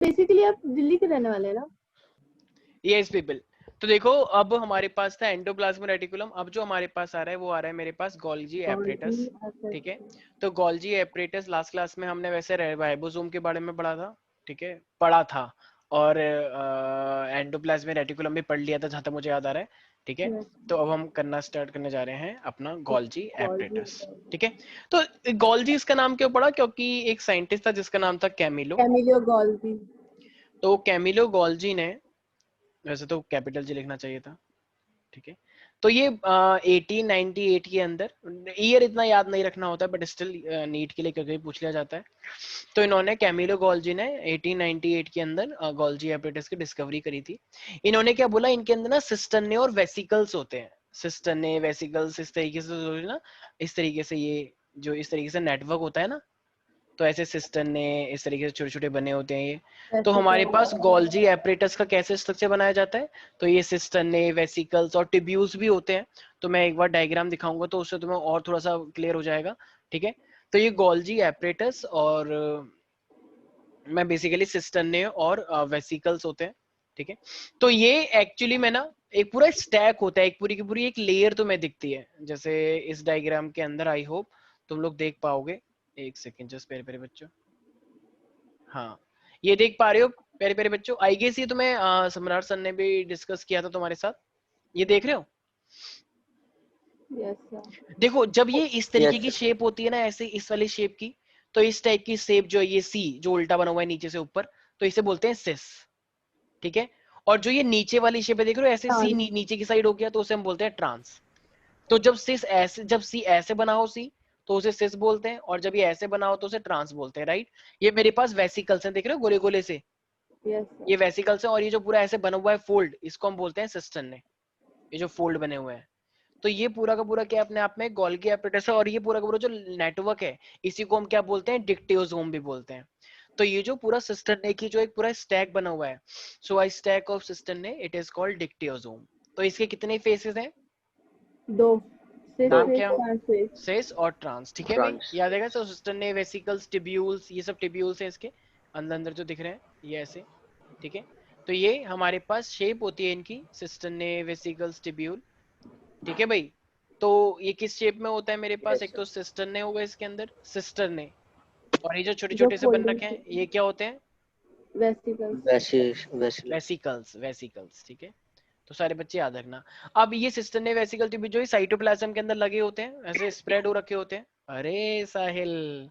Basically आप दिल्ली के रहने वाले हैं ना? Yes people. तो देखो अब हमारे पास था एंडोप्लाज्मिक रेटिकुलम, अब जो हमारे पास आ रहा है वो आ रहा है मेरे पास गोल्गी एपरेटस। ठीक है, तो गोल्गी एपरेटस लास्ट क्लास में हमने वैसे राइबोसोम के बारे में पढ़ा था, ठीक है, पढ़ा था, और एंडोप्लाज्मिक रेटिकुलम भी पढ़ लिया था जहां तक मुझे याद आ रहा है। ठीक है, तो अब हम करना स्टार्ट करने जा रहे हैं अपना गोल्गी एपरेटस। ठीक है, तो गोल्गी इसका नाम क्यों पड़ा, क्योंकि एक साइंटिस्ट था जिसका नाम था कैमिलो। Camillo Golgi. तो कैमिलो गोल्गी ने, वैसे तो कैपिटल जी लिखना चाहिए था, ठीक है, तो ये 1898 के अंदर, ईयर इतना याद नहीं रखना होता है बट स्टिल नीट के लिए क्योंकि पूछ लिया जाता है, तो इन्होंने कैमिलो गोल्जी ने 1898 के अंदर गोल्जी एपरेटस की डिस्कवरी करी थी। इन्होंने क्या बोला, इनके अंदर ना सिस्टर्ने और वेसिकल्स होते हैं, सिस्टर्ने वेसिकल्स इस तरीके से ना, इस तरीके से ये जो इस तरीके से नेटवर्क होता है ना, तो ऐसे सिस्टर्न ने इस तरीके से छोटे छोटे बने होते हैं ये। तो हमारे पास गोल्जी एपरेटस का कैसे स्ट्रक्चर बनाया जाता है, तो ये सिस्टर्न ने वेसिकल्स और ट्यूब्यूल्स भी होते हैं। तो मैं एक बार डायग्राम दिखाऊंगा तो उससे तुम्हें और थोड़ा सा क्लियर हो जाएगा। ठीक है, तो ये गोल्जी एपरेटस और मैं बेसिकली सिस्टर्ने और वेसिकल्स होते हैं। ठीक है, तो ये एक्चुअली में ना एक पूरा स्टैक होता है, एक पूरी की पूरी एक लेयर तुम्हें दिखती है, जैसे इस डायग्राम के अंदर, आई होप तुम लोग देख पाओगे। एक सेकेंड जस्ट, प्यारे प्यारे बच्चों, हाँ ये देख पा रहे हो प्यारे प्यारे बच्चों, आई गेस ये तुम्हें सम्राट सर ने भी डिस्कस किया था तुम्हारे साथ, ये देख रहे हो? Yes sir. देखो जब ये इस तरीके Yes, की sir. शेप होती है ना, ऐसे इस वाली शेप की, तो इस टाइप की शेप जो है ये सी जो उल्टा बना हुआ है नीचे से ऊपर, तो इसे बोलते हैं सिस। ठीक है, और जो ये नीचे वाली शेप है देख रहे हो, ऐसे सी नीचे की साइड हो गया, तो उसे हम बोलते हैं ट्रांस। तो जब सिस ऐसे, जब सी ऐसे बना हो सी, तो उसे सिस बोलते हैं, और जब ये ऐसे बना हो तो उसे ट्रांस बोलते हैं, राइट। ये मेरे पास वेसिकल्स हैं, देख रहे हो गोले गोले से, यस ये सर। वेसिकल्स है, और ये जो पूरा ऐसे बना हुआ है फोल्ड, इसको हम बोलते हैं सिस्टर्न ने, ये जो फोल्ड बने हुए हैं। तो ये पूरा का पूरा क्या अपने आप में गोल्गी एपरेटस है, और ये पूरा का पूरा जो नेटवर्क है इसी को हम क्या बोलते हैं, डिक्टियोसोम भी बोलते हैं। तो ये जो पूरा सिस्टर्न ने की जो एक पूरा स्टैक बना हुआ है, सो अ स्टैक ऑफ सिस्टर्न ने, इट इज कॉल्ड डिक्टियोसोम। तो इसके कितने फेसेस हैं? दो। नाम दो. क्या? सेस और ट्रांस। ठीक है भाई, France. याद आएगा। तो सिस्टर्न ने, वेसिकल्स, टिब्यूल्स, ये सब टिब्यूल्स हैं इसके अंदर अंदर जो दिख रहे हैं ये ऐसे। ठीक है, तो ये हमारे पास शेप होती है इनकी, सिस्टर्न ने, वेसिकल्स, टिब्यूल। ठीक है भाई, तो ये किस शेप में होता है मेरे पास, Yes, एक sir. तो सिस्टर्न ने होगा इसके अंदर, सिस्टर्न ने, और ये जो छोटे जो छोटे से बन फोल्डिंग रखे हैं ये क्या होते हैं? वेसिकल्स। Vessel. Vesicles, vesicles. ठीक है, तो सारे बच्चे याद रखना। अब ये सिस्टर्न ने, वेसिकल ट्यूब जो साइटोप्लाज्म के अंदर लगे होते हैं, ऐसे स्प्रेड हो रखे होते हैं। अरे साहिल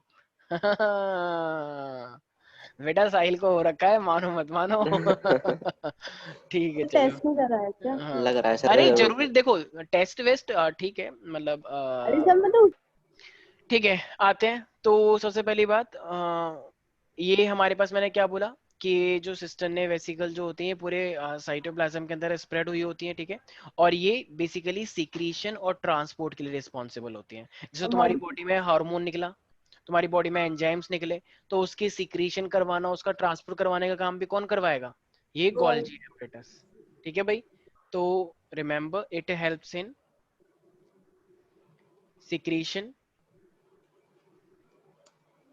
बेटा साहिल को हो रखा है, मानो मत मानो ठीक है चलो। टेस्ट नहीं कर रहा है क्या? हाँ, लग रहा है सर अरे जरूर. जरूरी देखो, टेस्ट वेस्ट ठीक है, मतलब अरे जब मतलब ठीक है, आते हैं। तो सबसे पहली बात ये हमारे पास, मैंने क्या बोला कि जो सिस्टर्न ने, वेसिकल जो होती हैं पूरे साइटोप्लाज्म के अंदर स्प्रेड हुई होती हैं। ठीक है, और ये बेसिकली सिक्रीशन और ट्रांसपोर्ट के लिए रिस्पॉन्सिबल होती हैं। जैसे तुम्हारी बॉडी में हार्मोन निकला, तुम्हारी बॉडी में एंजाइम्स निकले, तो उसकी सिक्रीशन करवाना, उसका ट्रांसपोर्ट करवाने का काम भी कौन करवाएगा? ये गोल्गी एपरेटस। ठीक है भाई, तो remember it helps in secretion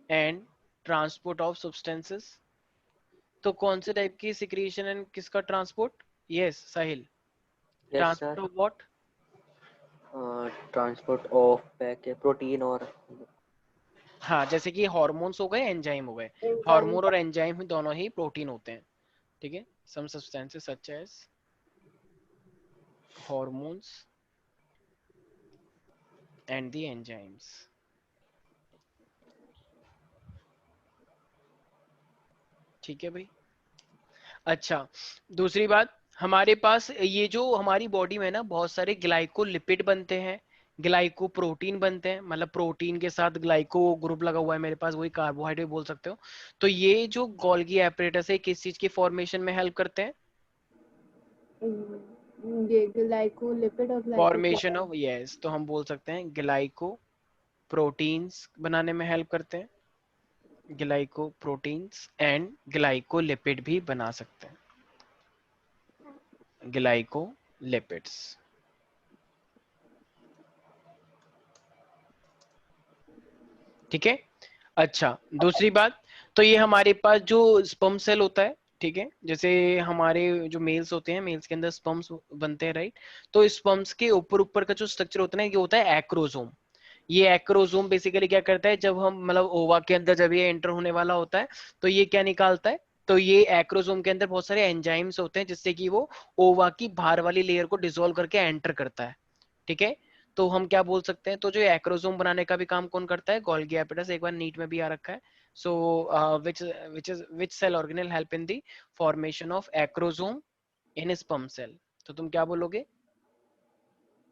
and transport of substances. तो कौन से टाइप की सिक्रीशन एंड किसका transport? Yes Sahil, Yes, sir. Transport of what? Transport of pack protein or. हाँ, जैसे कि हार्मोन्स हो गए, एंजाइम हो गए। एंजाइम। हार्मोन और एंजाइम दोनों ही प्रोटीन होते हैं। ठीक है, some substances such as hormones and the enzymes. ठीक है भाई, अच्छा दूसरी बात, हमारे पास ये जो हमारी बॉडी में ना बहुत सारे ग्लाइकोलिपिड बनते हैं, ग्लाइको प्रोटीन बनते हैं, मतलब प्रोटीन के साथ ग्लाइको ग्रुप लगा हुआ है मेरे पास, वही कार्बोहाइड्रेट बोल सकते हो। तो ये जो गोल्गी एपरेटस है किस चीज की फॉर्मेशन में हेल्प करते हैं? ये ग्लाइकोलिपिड और फॉर्मेशन ऑफ, ग्लाइकोप्रोटीन। यस, तो हम बोल सकते हैं ग्लाइको प्रोटीन्स बनाने में हेल्प करते हैं, ग्लाइको प्रोटीन्स एंड ग्लाइकोलिपिड भी बना सकते हैं, ग्लाइकोलिपिड्स। ठीक है, अच्छा दूसरी बात, तो ये हमारे पास जो स्पर्म सेल होता है, ठीक है, जैसे हमारे जो मेल्स होते हैं, मेल्स के अंदर स्पर्म्स बनते हैं, राइट। तो स्पर्म्स के ऊपर ऊपर का जो स्ट्रक्चर होता है ना, ये होता है एक्रोसोम। ये एक्रोसोम बेसिकली क्या करता है, जब हम मतलब ओवा के अंदर जब ये एंटर होने वाला होता है, तो ये क्या निकालता है, तो ये एक्रोसोम के अंदर बहुत सारे एंजाइम्स होते हैं जिससे कि वो ओवा की बाहर वाली लेयर को डिसॉल्व करके एंटर करता है, ठीक है। तो हम क्या बोल सकते हैं, तो जो एक्रोसोम बनाने का भी काम कौन करता है, गोल्गी एपिटस, एक बार नीट में भी आ रखा है। सो which cell organelle help in the formation of acrosome in sperm cell? तो तुम क्या बोलोगे?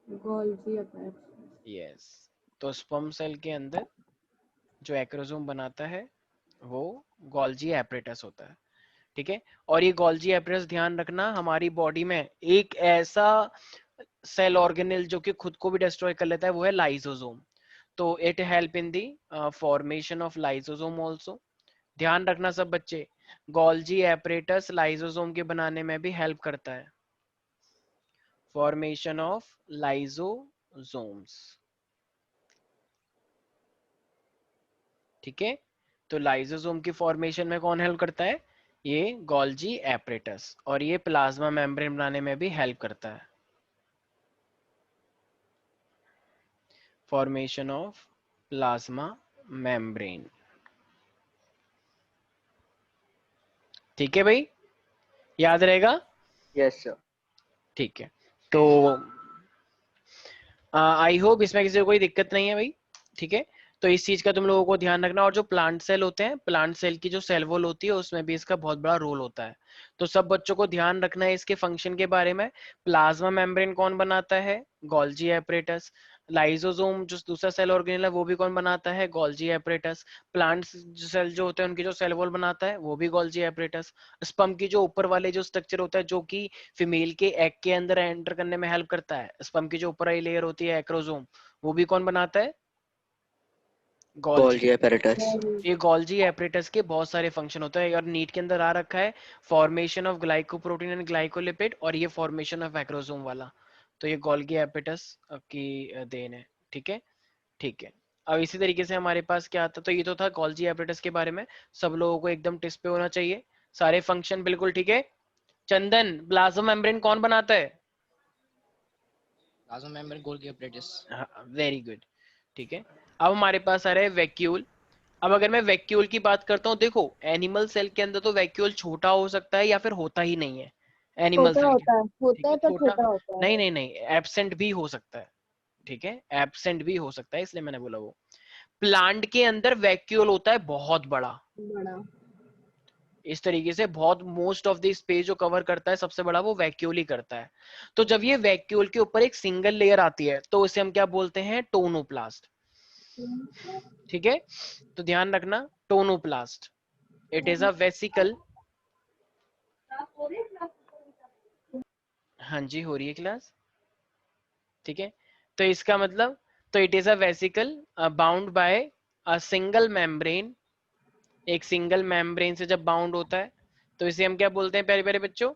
Golgi apparatus. यस, तो स्पर्म सेल के अंदर जो एक्रोसोम बनाता है वो गोल्जी एपरेटस होता है, ठीक है। और ये गोल्जी एपरेटस, ध्यान रखना, हमारी बॉडी में एक ऐसा सेल ऑर्गेनेल जो कि खुद को भी डिस्ट्रॉय कर लेता है, वो है लाइसोसोम। तो it help in the formation of lysosome also. ध्यान रखना सब बच्चे, गोल्जी एपरेटस लाइसोसोम के बनाने में भी हेल्प करता है, फॉर्मेशन ऑफ लाइसोसोम्स, ठीक है। तो लाइसोसोम की फॉर्मेशन में कौन हेल्प करता है, ये गोल्जी एपरेटस, और ये प्लाज्मा मेम्ब्रेन बनाने में भी हेल्प करता है, फॉर्मेशन ऑफ प्लाज्मा मेम्ब्रेन, ठीक है भाई, याद रहेगा, Yes, sir. ठीक है। तो आई होप इसमें किसी को कोई दिक्कत नहीं है भाई, ठीक है। तो इस चीज का तुम लोगों को ध्यान रखना। और जो प्लांट सेल होते हैं, प्लांट सेल की जो सेल वॉल होती है, उसमें भी इसका बहुत बड़ा रोल होता है। तो सब बच्चों को ध्यान रखना है इसके फंक्शन के बारे में। प्लाज्मा मेम्ब्रेन कौन बनाता है, गोल्जी एपरेटस। लाइसोसोम जो दूसरा सेल ऑर्गेनेल है, वो भी कौन बनाता है, गोल्जी एपरेटस। प्लांट सेल जो होते हैं, उनकी जो सेल वॉल बनाता है, वो भी गोल्जी एपरेटस। स्पर्म की जो ऊपर वाले जो स्ट्रक्चर होता है, जो कि फीमेल के एग के अंदर एंटर करने में हेल्प करता है, स्पर्म की जो ऊपर वाली लेयर होती है, एक्रोसोम, वो भी कौन बनाता है, गोल्जी। Golgi apparatus. ये गोल्जी एपरेटस के बहुत सारे फंक्शन होते हैं, और नीट के अंदर आ रखा है formation of glycoprotein and glycolipid, और ये फॉर्मेशन ऑफ एक्रोसोम वाला। तो ये गोल्गी एपरेटस की देन है, ठीक है, ठीक है। अब इसी तरीके से हमारे पास क्या आता, तो ये तो था गोल्जी एपरेटस के बारे में। सब लोगों को एकदम टिस पे होना चाहिए, सारे फंक्शन बिल्कुल ठीक है। चंदन, प्लाज्मा मेम्ब्रेन कौन बनाता है, plasma membrane Golgi apparatus. Very good, ठीक है। अब हमारे पास आ रहा है वैक्यूल। अब अगर मैं वैक्यूल की बात करता हूँ, देखो एनिमल सेल के अंदर तो वैक्यूल छोटा हो सकता है या फिर होता ही नहीं है, एनिमल छोटा सेल के, होता है, ठीक होता है, है पर छोटा, छोटा होता है. नहीं नहीं नहीं, एब्सेंट भी हो सकता है, ठीक है, एब्सेंट भी हो सकता है, इसलिए मैंने बोला वो। प्लांट के अंदर वैक्यूल होता है बहुत बड़ा, बड़ा. इस तरीके से बहुत मोस्ट ऑफ द स्पेस जो कवर करता है सबसे बड़ा, वो वैक्यूल ही करता है। तो जब ये वैक्यूल के ऊपर एक सिंगल लेयर आती है, तो उसे हम क्या बोलते हैं, टोनोप्लास्ट, ठीक है। तो ध्यान रखना, tonoplast, it is a vesicle, हाँ जी हो रही है क्लास, ठीक है। तो इसका मतलब, तो it is a vesicle bound by a single membrane, एक सिंगल मेम्ब्रेन से जब बाउंड होता है, तो इसे हम क्या बोलते हैं प्यारे प्यारे बच्चों,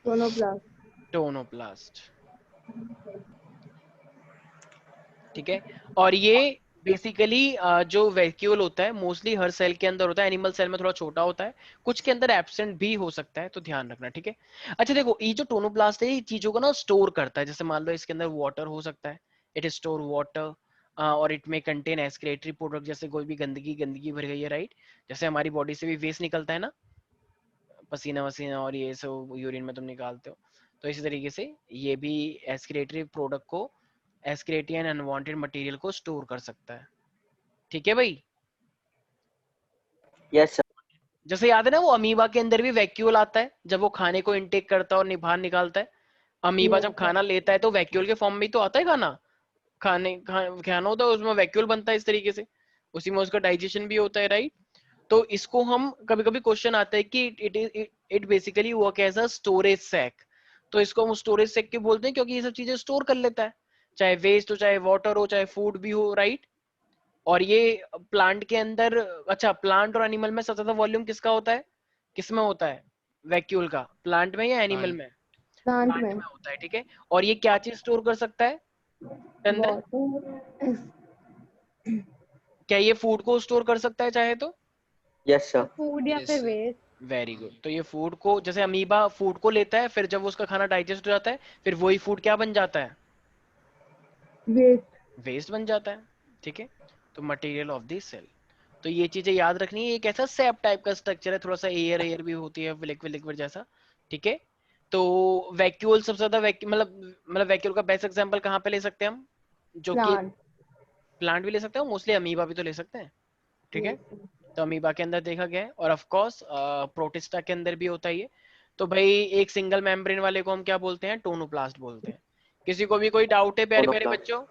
टोनोप्लास्ट. टोनोप्लास्ट, ठीक है। और ये बेसिकली जो वैक्यूल होता है मोस्टली हर सेल के अंदर होता है, एनिमल सेल में थोड़ा छोटा होता है, कुछ के अंदर एब्सेंट भी हो सकता है, तो ध्यान रखना, ठीक है। अच्छा देखो, ये जो टोनोप्लास्ट है, ये चीजों को ना स्टोर करता है, जैसे मान लो इसके अंदर वाटर हो सकता है, इट स्टोर वाटर, और इट में कंटेन एक्सक्रीटरी प्रोडक्ट, जैसे कोई भी गंदगी गंदगी भर गई है, राइट, जैसे हमारी बॉडी से भी वेस्ट निकलता है ना, पसीना वसीना और ये सब यूरिन में तुम निकालते हो, तो इसी तरीके से ये भी एक्सक्रीटरी प्रोडक्ट को, एक्सक्रीटरी एंड अनवांटेड मटेरियल को स्टोर कर सकता है, ठीक है भाई। Yes, sir. जैसे याद है ना, वो अमीबा के अंदर भी वैक्यूल आता है, जब वो खाने को इनटेक करता है और बाहर निकालता है। अमीबा जब खाना लेता है तो वैक्यूल के फॉर्म में ही तो आता है खाना, खाना होता है उसमें वैक्यूल बनता है, इस तरीके से उसी में उसका डाइजेशन भी होता है, राइट। तो इसको हम कभी कभी क्वेश्चन आता है कि it basically work as a storage sac, तो इसको हम स्टोरेज सैक क्यों बोलते हैं, क्योंकि ये सब चीजें स्टोर कर लेता है, चाहे वेस्ट हो, चाहे वाटर हो, चाहे फूड भी हो, राइट। और ये प्लांट के अंदर, अच्छा प्लांट और एनिमल में सबसे ज्यादा वॉल्यूम किसका होता है, किसमें होता है वैक्यूल का, प्लांट में या एनिमल प्लांट। में, प्लांट प्लांट में. में होता है, ठीक है। और ये क्या चीज स्टोर कर सकता है चंदन, वाटर. क्या ये फूड को स्टोर कर सकता है चाहे तो, यस सर। फूड या Yes. फिर वेस्ट। Very good. तो ये फूड को, जैसे अमीबा फूड को लेता है, फिर जब उसका खाना डाइजेस्ट हो जाता है, फिर वही फूड क्या बन जाता है? वेस्ट। वेस्ट बन जाता है। ठीक है, तो मटेरियल ऑफ द सेल। तो ये चीजें याद रखनी है। एक ऐसा सैप टाइप का स्ट्रक्चर है, थोड़ा सा एयर एयर भी होती है, लिक्विड लिक्विड जैसा। ठीक है, तो वैक्यूल सबसे ज्यादा मतलब वैक्यूल का बेस्ट एग्जांपल कहाँ पे ले सकते हैं हम? जो कि प्लांट। प्लांट भी ले सकते हैं, मोस्टली अमीबा भी तो ले सकते हैं। ठीक है, तो अमीबा के अंदर देखा गया है, और ऑफ कोर्स प्रोटिस्टा के अंदर भी होता है ये। तो भाई एक सिंगल मेम्ब्रेन वाले को हम क्या बोलते हैं? टोनोप्लास्ट बोलते हैं। किसी को भी कोई डाउट है प्यारे प्यारे टोनोप्लास्ट। बच्चों?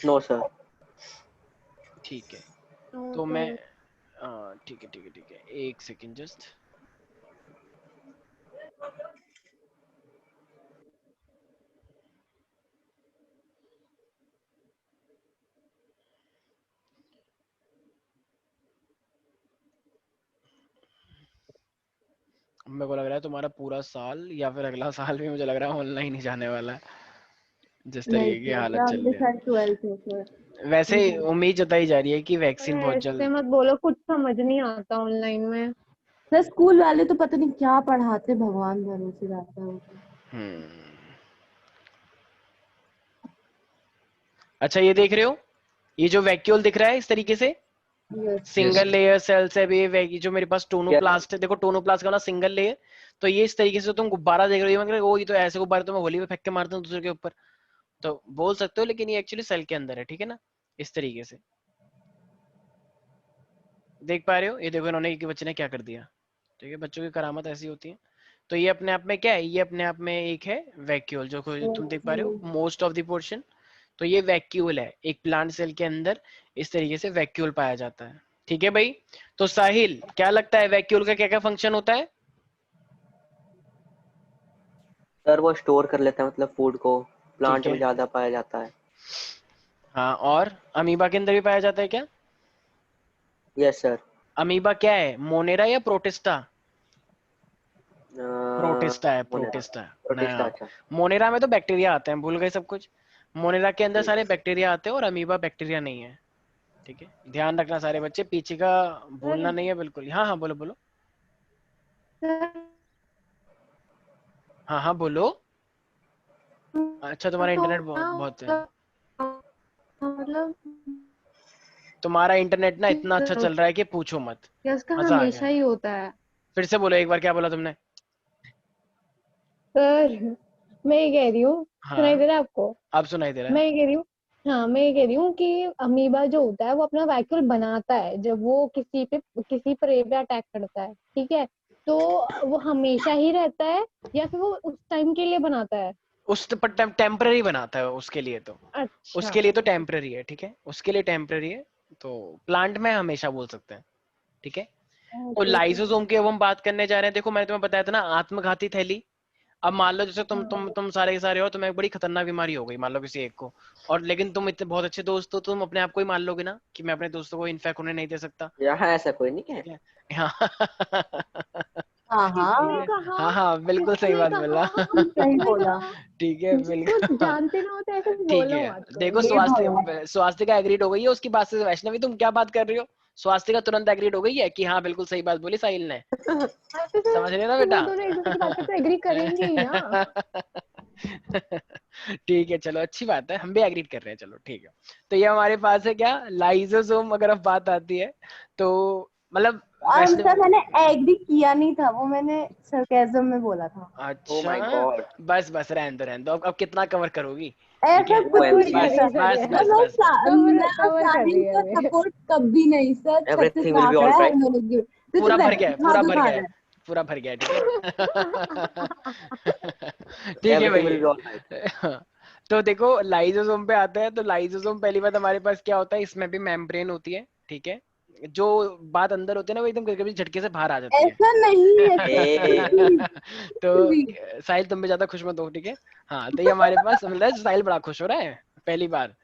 No sir. ठीक है, तो मैं ठीक है ठीक है ठीक है, एक सेकंड जस्ट। मेरे को लग रहा है तुम्हारा पूरा साल या फिर अगला साल भी मुझे लग रहा है ऑनलाइन ही जाने वाला है, जिस नहीं तरीके की सर, हालत चल अगले रही साल 12th है सर। है। वैसे उम्मीद जताई जा रही है कि वैक्सीन अरे बहुत ऐसे जल्द। मत बोलो, कुछ समझ नहीं आता ऑनलाइन में। सर स्कूल वाले तो पता नहीं क्या पढ़ाते, भगवान भरोसे रहता है वो तो। अच्छा, ये देख रहे हो, ये जो वैक्यूल दिख रहा है इस तरीके से, यस। सिंगल लेयर सेल्स है। ये जो मेरे पास यस। टोनोप्लास्ट है, देखो टोनोप्लास्ट का ना सिंगल लेयर। तो ये इस तरीके से तुम गुब्बारा देख रहे हो, मतलब वो ये तो ऐसे गुब्बारे तो मैं होली में फेंक के मारता हूँ दूसरे के ऊपर, तो बोल सकते हो, लेकिन ये एक्चुअली सेल के अंदर है। ठीक है ना, इस तरीके से देख पा रहे हो। ये देखो इन्होंने, एक बच्चे ने क्या कर दिया। ठीक है, बच्चों की करामत ऐसी होती है। तो ये अपने आप में क्या है? ये अपने आप में एक है वैक्यूल, जो तुम देख पा रहे हो मोस्ट ऑफ द पोर्शन। तो ये वैक्यूल है, एक प्लांट सेल के अंदर इस तरीके से वैक्यूल पाया जाता है। ठीक है भाई, तो साहिल क्या लगता है वैक्यूल का क्या क्या फंक्शन होता है? सर वो स्टोर कर लेता है मतलब फूड को, ठीक प्लांट में है, ज्यादा पाया जाता है। हाँ, और अमीबा के अंदर भी पाया जाता है क्या? Yes sir. अमीबा क्या है, मोनेरा या प्रोटिस्टा? प्रोटिस्टा है, मोनेरा। प्रोटिस्टा। प्रोटिस्टा। नया, अच्छा। मोनेरा में तो बैक्टीरिया आते हैं, भूल गए सब कुछ। मोनेरा के अंदर ठीक सारे है। बैक्टीरिया आते हैं, और अमीबा बैक्टीरिया नहीं है। ठीक है, ध्यान रखना सारे बच्चे, पीछे का सर भूलना नहीं है बिल्कुल। हाँ हाँ, बोलो बोलो। हाँ हाँ, बोलो। अच्छा, तुम्हारा तो इंटरनेट बहुत है। मतलब तुम्हारा इंटरनेट ना इतना अच्छा चल रहा है कि पूछो मत, इसका मजा आ हमेशा गया। ही होता है। फिर से बोलो, एक बार क्या बोला तुमने? सर मैं ये कह रही हूँ, सुनाई हाँ, दे रहा है आपको? अब सुनाई दे रहा है। मैं ये कह रही हूँ, हाँ मैं ये कह रही हूँ कि अमीबा जो होता है वो अपना वैक्यूल बनाता है जब वो किसी प्रे पे अटैक करता है। ठीक है, तो वो हमेशा ही रहता है या फिर वो उस टाइम के लिए बनाता है? उस पर टेम्पररी बनाता है उसके लिए तो। अच्छा। उसके लिए तो टेम्पररी है, ठीक है, उसके लिए टेम्पररी है। तो प्लांट में हमेशा बोल सकते हैं। ठीक है, तो ओके ओके। लाइसोसोम की अब हम बात करने जा रहे हैं। देखो मैंने तुम्हें बताया था ना, आत्मघाती थैली। अब मान लो जैसे तुम सारे के सारे हो, तुम्हें एक बड़ी खतरनाक बीमारी हो गई, मान लो किसी एक को, और लेकिन तुम इतने बहुत अच्छे दोस्त हो, तुम अपने आप को ही मान लोगे ना कि मैं अपने दोस्तों को इन्फेक्ट होने नहीं दे सकता। यहाँ ऐसा कोई नहीं है। ठीक है, हाँ हाँ किसने हाँ, कहा? हाँ हाँ, बिल्कुल सही किसने बात बोला। कहा? सही किसने बोला। कहा? ठीक है, कुछ बिल्कुल। जानते ना हो तो ऐसे ठीक बोलो है, मत देखो करो। हे भगवान। स्वास्थ्य का एग्रीड हो गई है उसकी बात से। वैष्णवी तुम क्या बात कर रही हो? स्वास्थ्य का तुरंत एग्रीड हो गई है कि हाँ बिल्कुल सही बात बोली साहिल ने। हाँ तो समझ रहे हो ना सर वो बेटा? दोनों एक दूसरे की बात पे तो एग्री करेंगे ही ना। ठीक है, चलो अच्छी बात है, हम भी एग्रीड कर रहे हैं, चलो ठीक है। तो ये हमारे पास है क्या, लाइसोसोम। अगर अब बात आती है तो मतलब सर वैष्णवी। मैंने एग्री किया नहीं था, वो मैंने सरकेज़म में बोला था। ओ अच्छा, माय गॉड। बस बस रहने दो, अब कितना कवर करोगी? ठीक ऐसा है, कुछ कवर नहीं है कर OMG। रही है सर। सर बस ये। बस बस बस। कवर कर रही साहिल है का ये। सपोर्ट कभी नहीं सर, छत्तीस everything will be lakh all है राइट। हम लोग की। तो पूरा चुप भर रह, गया है, खाद खा रहा है। पूरा भर गया है, ठीक है। ठीक है एवरीथिंग विल भाई। Be all right. तो देखो लाइसोसोम पे आते हैं। तो लाइसोसोम पहली बात हमारे पास क्या होता है, इसमें भी मेम्ब्रेन होती है। ठीक है, जो बात अंदर होती है ना, वो एकदम कभी कभी झटके से बाहर आ जाती है। ऐसा नहीं है सर, ए। कुछ भी तो कुछ भी। साहिल तुम भी ज्यादा खुश मत हो, ठीक है। हाँ, तो ये हमारे पास मतलब साहिल बड़ा खुश हो रहा है पहली बार।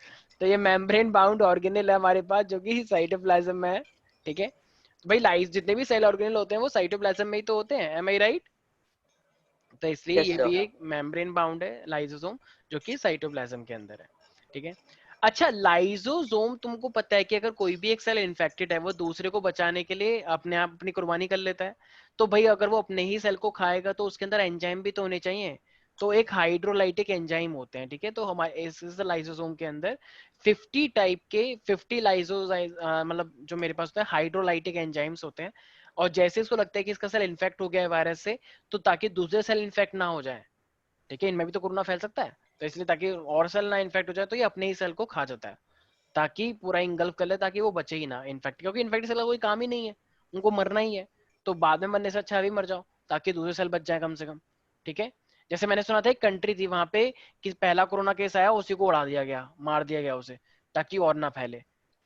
तो ये मेम्ब्रेन बाउंड ऑर्गेनेल है हमारे पास, जो कि साइटोप्लाज्म में है। ठीक है, तो भाई लाइस जितने भी सेल ऑर्गेनेल होते हैं वो साइटोप्लाज्म में ही तो होते हैं, एम आई राइट? तो इसलिए यस ये सर। भी एक मेम्ब्रेन बाउंड है लाइसोसोम, जो कि साइटोप्लाज्म के अंदर है। ठीक है, अच्छा, लाइजोसोम, तुमको पता है कि अगर कोई भी एक सेल इन्फेक्टेड है वो दूसरे को बचाने के लिए अपने आप अपनी कुर्बानी कर लेता है। तो भाई अगर वो अपने ही सेल को खाएगा तो उसके अंदर एंजाइम भी तो होने चाहिए। तो एक हाइड्रोलाइटिक एंजाइम होते हैं, ठीक है। तो हमारे इस लाइसोसोम के अंदर 50 टाइप के 50 मतलब जो मेरे पास होता है हाइड्रोलाइटिक एंजाइम्स होते हैं। और जैसे इसको लगता है कि इसका सेल इन्फेक्ट हो गया है वायरस से, तो ताकि दूसरे सेल इन्फेक्ट ना हो जाए, ठीक है, इनमें भी तो कोरोना फैल सकता है, तो इसलिए ताकि और सेल ना इन्फेक्ट हो जाए तो ये अपने ही सेल को खा जाता है, ताकि पूरा इंगल्फ कर ले, ताकि वो बचे ही ना इन्फेक्ट, क्योंकि इन्फेक्ट सेल का कोई काम ही नहीं है, उनको मरना ही है। तो बाद में मरने से अच्छा अभी मर जाओ, ताकि दूसरे सेल बच जाए कम से कम, ठीक है। जैसे मैंने सुना था एक कंट्री थी वहां पे कि पहला कोरोना केस आया, उसी को उड़ा दिया गया, मार दिया गया उसे, ताकि और ना फैले।